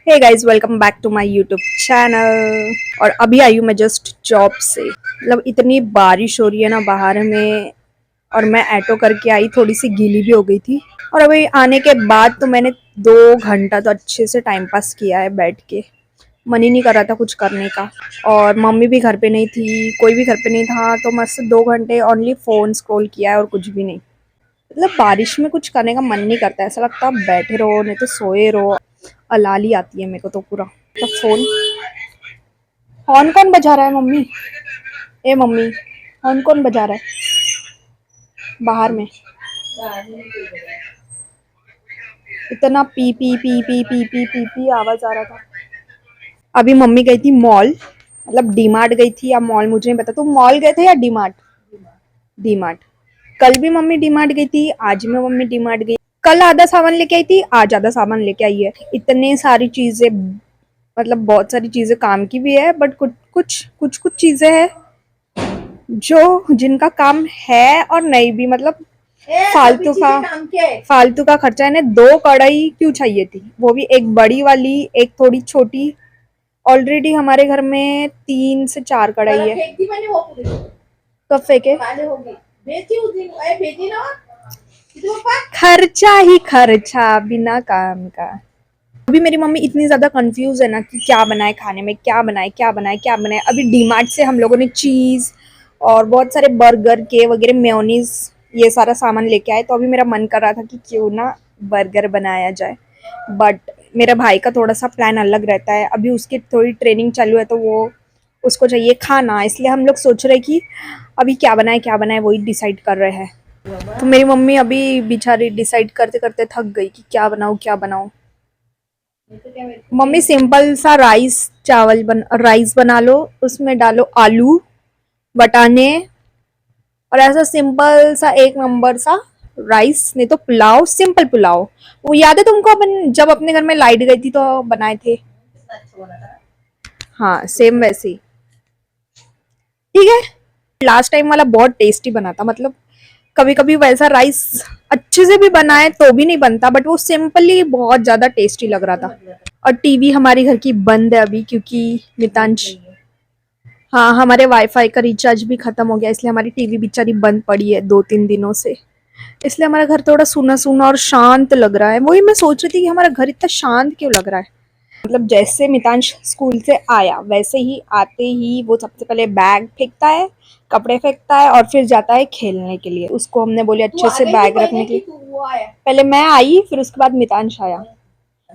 Hey guys welcome back to my YouTube channel. और अभी आई हूँ मैं जस्ट जॉब से। मतलब इतनी बारिश हो रही है ना बाहर में, और मैं ऑटो करके आई, थोड़ी सी गीली भी हो गई थी। और अभी आने के बाद तो मैंने 2 घंटा तो अच्छे से टाइम पास किया है बैठ के। मन ही नहीं कर रहा था कुछ करने का, और मम्मी भी घर पे नहीं थी, कोई भी घर पे नहीं था, तो मस्त 2 घंटे ओनली फोन स्क्रॉल किया है और कुछ भी नहीं। मतलब बारिश में कुछ करने का मन नहीं करता, ऐसा लगता है बैठे रहो नहीं तो सोए रहो। अलाली आती है मेरे को तो पूरा। तो फोन हॉर्न कौन बजा रहा है मम्मी? ए मम्मी, हॉर्न कौन बजा रहा है बाहर में? इतना P P P P P P P P आवाज आ रहा था। अभी मम्मी गई थी मॉल, मतलब डी मार्ट गई थी या मॉल मुझे नहीं पता। तुम मॉल गए थे या डी मार्ट? D mart. कल भी मम्मी डी मार्ट गई थी, आज में मम्मी डी मार्ट गई। कल आधा सामान लेके आई थी, आज आधा सामान लेके आई है। इतने सारी चीजें, मतलब बहुत सारी चीजें काम की भी है, बट कुछ चीजें हैं जो जिनका काम है और नहीं भी। मतलब फालतू का खर्चा। इन्हें 2 कढ़ाई क्यों चाहिए थी, वो भी एक बड़ी वाली एक थोड़ी छोटी। ऑलरेडी हमारे घर में 3 से 4 कढ़ाई है। कब फेंके? खर्चा ही खर्चा बिना काम का। अभी मेरी मम्मी इतनी ज्यादा कंफ्यूज है ना कि क्या बनाए खाने में, क्या बनाए क्या बनाए क्या बनाए। अभी डीमार्ट से हम लोगों ने चीज और बहुत सारे बर्गर के वगैरह मेयोनीज ये सारा सामान लेके आए, तो अभी मेरा मन कर रहा था कि क्यों ना बर्गर बनाया जाए। बट मेरा भाई का थोड़ा सा प्लान अलग रहता है, अभी उसकी थोड़ी ट्रेनिंग चालू है, तो वो उसको चाहिए खाना, इसलिए हम लोग सोच रहे कि अभी क्या बनाए वही डिसाइड कर रहे हैं। तो मेरी मम्मी अभी बेचारी डिसाइड करते करते थक गई कि क्या बनाऊं। मम्मी सिंपल सा राइस बना लो, उसमें डालो आलू बटाने, और ऐसा सिंपल सा एक नंबर सा राइस। नहीं तो पुलाव, सिंपल पुलाव। वो याद है तुमको अपन जब अपने घर में लाइट गई थी तो बनाए थे? हाँ सेम वैसे ही। ठीक है। लास्ट टाइम वाला बहुत टेस्टी बना था। मतलब कभी कभी वैसा राइस अच्छे से भी बनाए तो भी नहीं बनता, बट वो सिंपली बहुत ज्यादा टेस्टी लग रहा था। और टीवी हमारी घर की बंद है अभी, क्योंकि मितांश, हाँ हमारे वाईफाई का रिचार्ज भी खत्म हो गया, इसलिए हमारी टीवी बेचारी बंद पड़ी है 2-3 दिनों से। इसलिए हमारा घर थोड़ा सूना सूना और शांत लग रहा है। वही मैं सोच रही थी कि हमारा घर इतना शांत क्यों लग रहा है। मतलब जैसे मितांश स्कूल से आया वैसे ही आते ही वो सबसे पहले बैग फेंकता है, कपड़े फेंकता है, और फिर जाता है खेलने के लिए। उसको हमने बोले अच्छे से बैग रखने के लिए। पहले मैं आई, फिर उसके बाद मितांश आया।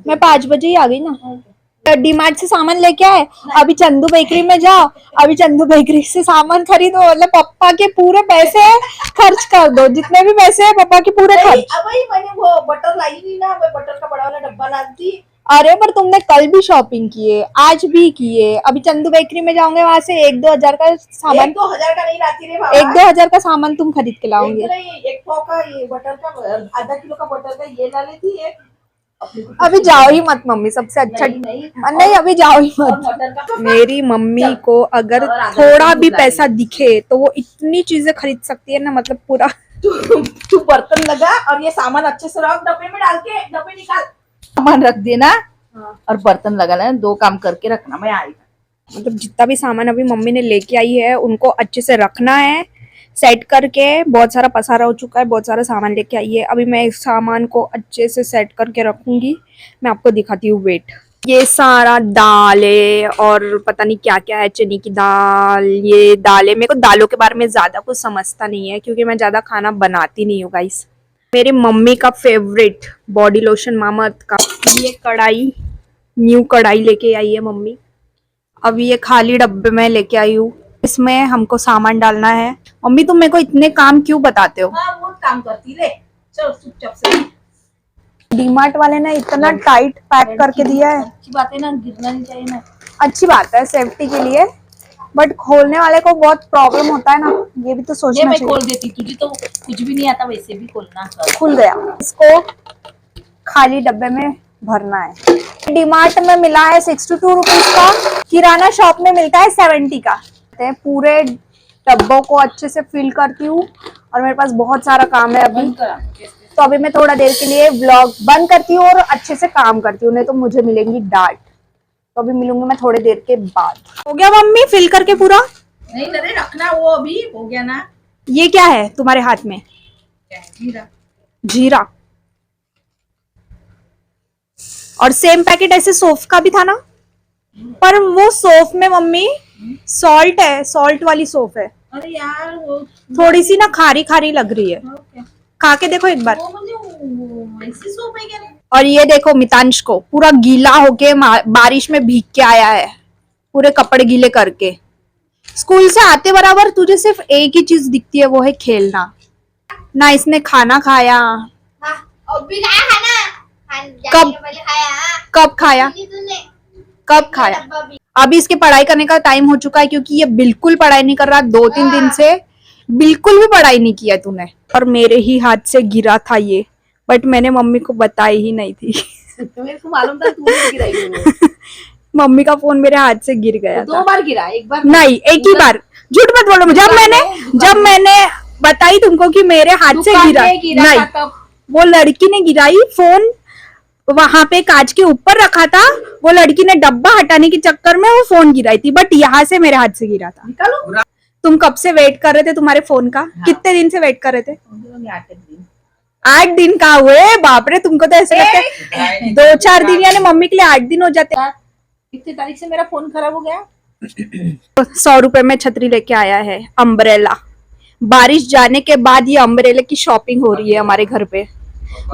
मैं 5 बजे ही आ गई ना। डीमार्ट से सामान लेके आए, अभी चंदू बेकरी में जाओ, अभी चंदू बेकरी से सामान खरीदो। मतलब पापा के पूरे पैसे खर्च कर दो, जितने भी पैसे है पापा के पूरे खर्च। मैंने वो बटर लाई नहीं ना, मैं बटर का बड़ा वाला डब्बा लाती। अरे पर तुमने कल भी शॉपिंग किए, आज भी किए। अभी चंदू बेकरी में जाओगे, वहां से 1-2 हजार का सामान, 1-2 हजार का नहीं लाती रे बाबा, 1-2 हजार का सामान तुम खरीद के लाओगे। एक का ये बटर का आधा किलो का बटर का ये ला लेती है। अभी जाओ ही मत मम्मी, सबसे अच्छा नहीं अभी जाओ ही मत। मेरी मम्मी को अगर थोड़ा भी पैसा दिखे तो वो इतनी चीजें खरीद सकती है ना, मतलब पूरा। तू बर्तन लगा और ये सामान अच्छे से रख, डब्बे में डाल के, डब्बे निकाल, सामान रख देना। हाँ। और बर्तन लगाना, 2 काम करके रखना, मैं आई। मतलब जितना भी सामान अभी मम्मी ने लेके आई है उनको अच्छे से रखना है, सेट करके। बहुत सारा पसारा हो चुका है, बहुत सारा सामान लेके आई है। अभी मैं इस सामान को अच्छे से सेट करके रखूंगी। मैं आपको दिखाती हूँ, वेट। ये सारा दाल है और पता नहीं क्या क्या है, चने की दाल, ये दाल है। मेरे को दालों के बारे में ज्यादा कुछ समझता नहीं है, क्योंकि मैं ज्यादा खाना बनाती नहीं हूँ गाइस। मेरी मम्मी का फेवरेट बॉडी लोशन मामाअर्थ का। ये कढ़ाई, न्यू कढ़ाई लेके आई है मम्मी। अभी ये खाली डब्बे में लेके आई हूँ, इसमें हमको सामान डालना है। मम्मी तुम मेरे को इतने काम क्यों बताते हो? हाँ, वो काम करती ले। चलो चुपचाप से। डीमार्ट वाले ने इतना टाइट पैक करके दिया है। अच्छी बात है ना, गिरना नहीं चाहिए ना। अच्छी बात है सेफ्टी के लिए, बट खोलने वाले को बहुत प्रॉब्लम होता है ना, ये भी तो सोचना चाहिए। मैं खोल देती, तुझे तो कुछ भी नहीं आता वैसे भी खोलना। खुल गया। इसको खाली डब्बे में भरना है। डीमार्ट में मिला है 62 रुपीज का, किराना शॉप में मिलता है 70 का। पूरे डब्बों को अच्छे से फिल करती हूँ, और मेरे पास बहुत सारा काम है अभी। तो अभी मैं थोड़ा देर के लिए व्लॉग बंद करती हूँ और अच्छे से काम करती हूँ, नहीं तो मुझे मिलेंगी डांट। तो अभी मिलूंगी मैं थोड़ी देर के बाद। हो गया मम्मी फिल करके पूरा? नहीं अरे रखना, वो अभी हो गया ना। ये क्या है तुम्हारे हाथ में? जीरा। जीरा। और सेम पैकेट ऐसे सौंफ का भी था ना? पर वो सौंफ में मम्मी सॉल्ट है, सॉल्ट वाली सौंफ है। अरे यार वो थोड़ी सी ना खारी खारी लग रही है। खा के देखो एक बार। वो ऐसी सूप है क्या? और ये देखो मितांश को पूरा गीला होके बारिश में भीग के आया है, पूरे कपड़े गीले करके। स्कूल से आते बराबर तुझे सिर्फ एक ही चीज दिखती है, वो है खेलना। ना इसने खाना खाया। अभी खाया खाना। कब? खाया। कब खाया? कब खाया? अभी इसके पढ़ाई करने का टाइम हो चुका है, क्योंकि ये बिल्कुल पढ़ाई नहीं कर रहा। 2-3 दिन से बिल्कुल भी पढ़ाई नहीं किया तूने। और मेरे ही हाथ से गिरा था ये, बट मैंने मम्मी को बताई ही नहीं थी। तो मेरे को मालूम था तू नहीं गिराई वो। मम्मी का फोन मेरे हाथ से गिर गया दो बार गिरा, एक बार नहीं, एक ही बार। झूठ मत बोलो। जब मैंने बताई तुमको कि मेरे हाथ से गिरा नहीं, वो लड़की ने गिराई। फोन वहां पे कांच के ऊपर रखा था, वो लड़की ने डब्बा हटाने के चक्कर में वो फोन गिराई थी, बट यहाँ से मेरे हाथ से गिरा था। निकालो। तुम कब से वेट कर रहे थे तुम्हारे फोन का? हाँ। कितने दिन से वेट कर रहे थे? 8 दिन का हुए? बाप रे, तुमको तो ऐसे लगता है 2-4 दिन, यानी मम्मी के लिए 8 दिन हो जाते हैं। कितनी तारीख से मेरा फोन खराब हो गया? 100 रुपए में छतरी लेके आया है, अम्ब्रेला। बारिश जाने के बाद ये अम्ब्रेला की शॉपिंग हो रही है हमारे घर पे।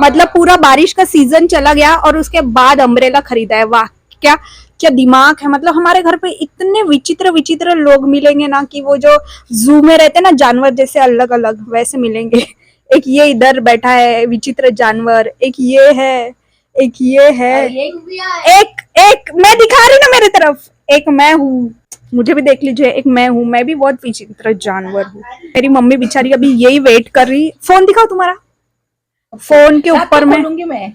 मतलब पूरा बारिश का सीजन चला गया और उसके बाद अम्ब्रेला खरीदा है। वाह, क्या क्या दिमाग है। मतलब हमारे घर पे इतने विचित्र विचित्र लोग मिलेंगे ना, कि वो जो जू में रहते हैं ना जानवर जैसे अलग अलग, वैसे मिलेंगे। एक ये इधर बैठा है विचित्र जानवर, एक ये है, एक ये है, एक मैं दिखा रही ना मेरे तरफ, एक मैं हूँ। मुझे भी देख लीजिए, एक मैं हूँ। मैं भी बहुत विचित्र जानवर हूँ। मेरी मम्मी बेचारी अभी यही वेट कर रही। फोन दिखाओ तुम्हारा। फोन के ऊपर में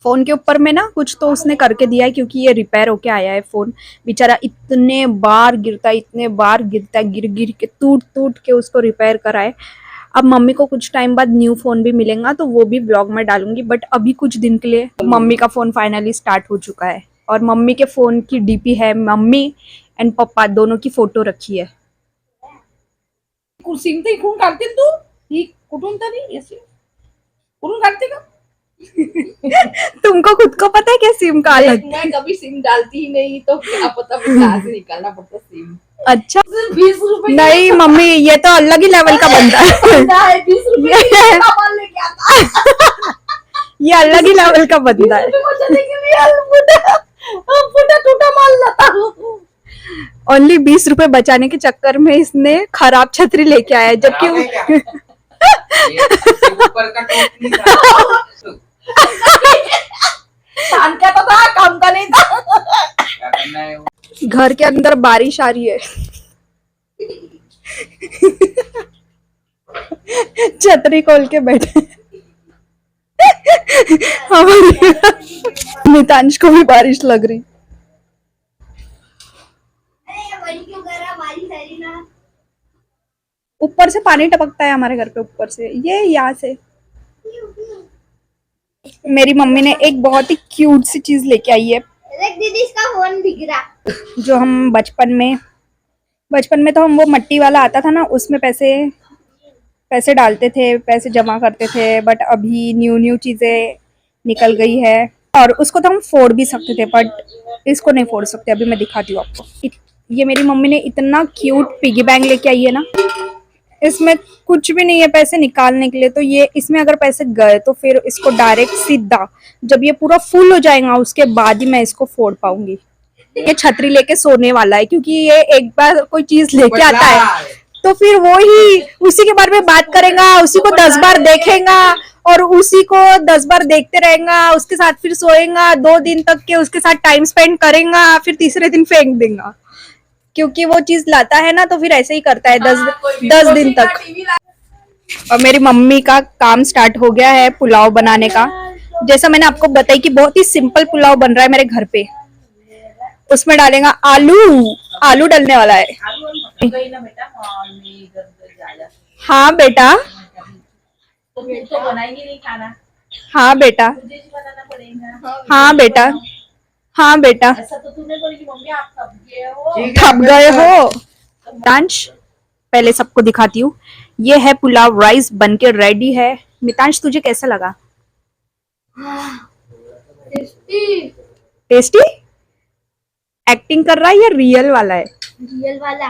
फोन के ऊपर में ना कुछ तो उसने करके दिया है, क्योंकि ये रिपेयर होके आया है फोन। बेचारा इतने बार गिरता है, गिर गिर के टूट टूट के उसको रिपेयर कराए। अब मम्मी को कुछ टाइम बाद न्यू फोन भी मिलेगा, तो वो भी ब्लॉग में डालूंगी। बट अभी कुछ दिन के लिए मम्मी का फोन फाइनली स्टार्ट हो चुका है, और मम्मी के फोन की डीपी है मम्मी एंड पापा दोनों की फोटो रखी है। सिम तो इकडून काढते तू, ही कुठून तरी अशी कुठून काढते का? तुमको खुद को पता है क्या सिम का अलग? मैं कभी सिम डालती ही नहीं, तो क्या पता मुझे कहाँ से निकालना पड़ता सिम। अच्छा, 20 रुपए नहीं मम्मी, ये तो अलग ही लेवल का बंदा है। 20 रुपए सामान लेके आता। ये अलग ही लेवल का बंदा है। फूटा टूटा माल लाता हूँ। ओनली 20 रुपए बचाने के चक्कर में इसने खराब छतरी लेके आया, जबकि काम क्या था, काम का नहीं था। घर के अंदर बारिश आ रही है। छतरी खोल के बैठे। हमारी मितांश को भी बारिश लग रही। ऊपर से पानी टपकता है हमारे घर पे, ऊपर से ये यहाँ से। मेरी मम्मी ने एक बहुत ही क्यूट सी चीज लेके आई है। दीदी इसका फोन बिक रहा। जो हम बचपन में तो हम वो मट्टी वाला आता था ना, उसमें पैसे डालते थे, पैसे जमा करते थे। बट अभी न्यू चीजें निकल गई है, और उसको तो हम फोड़ भी सकते थे, बट इसको नहीं फोड़ सकते। अभी मैं दिखाती हूँ आपको। ये मेरी मम्मी ने इतना क्यूट पिगी बैंक लेके आई है ना, इसमें कुछ भी नहीं है पैसे निकालने के लिए। तो ये इसमें अगर पैसे गए तो फिर इसको डायरेक्ट सीधा, जब ये पूरा फुल हो जाएगा उसके बाद ही मैं इसको फोड़ पाऊंगी। ये छतरी लेके सोने वाला है, क्योंकि ये एक बार कोई चीज लेके आता है तो फिर वो ही उसी के बारे में बात करेगा, उसी को 10 बार देखेगा और उसी को 10 बार देखते रहेगा, उसके साथ फिर सोएगा 2 दिन तक के, उसके साथ टाइम स्पेंड करेगा, फिर तीसरे दिन फेंक देगा। क्योंकि वो चीज लाता है ना, तो फिर ऐसे ही करता है 10 दिन तक। और मेरी मम्मी का काम स्टार्ट हो गया है पुलाव बनाने का। जैसा मैंने आपको बताई कि बहुत ही सिंपल पुलाव बन रहा है मेरे घर पे। उसमें डालेगा आलू डलने वाला है। हाँ बेटा, तो बनाएंगे नहीं खाना। हाँ बेटा, मुझे ही बनाना पड़ेगा। हाँ बेटा, हाँ बेटा, ऐसा तो तूने बोली मम्मी आप थक गए हो। ठीक है, थक गए हो। मितांश पहले सबको दिखाती हूँ, ये है पुलाव राइस बनके रेडी है। मितांश तुझे कैसा लगा? टेस्टी। टेस्टी? एक्टिंग कर रहा है या रियल वाला है? रियल वाला।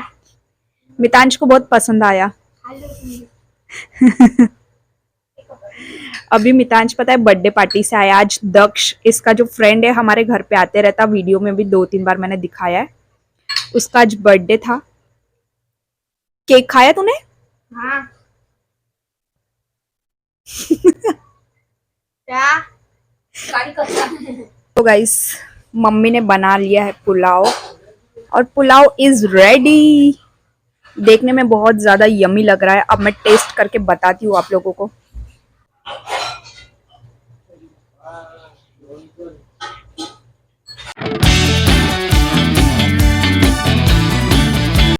मितांश को बहुत पसंद आया। खा लो तुम। अभी मितांश पता है बर्थडे पार्टी से आया। आज दक्ष इसका जो फ्रेंड है हमारे घर पे आते रहता, वीडियो में भी 2-3 बार मैंने दिखाया है। उसका आज बर्थडे था। केक खाया तूने? हाँ। क्या? गाड़ी कच्चा। तो गाइस मम्मी ने बना लिया है पुलाव और पुलाव इज रेडी। देखने में बहुत ज्यादा यमी लग रहा है। अब मैं टेस्ट करके बताती हूँ आप लोगों को।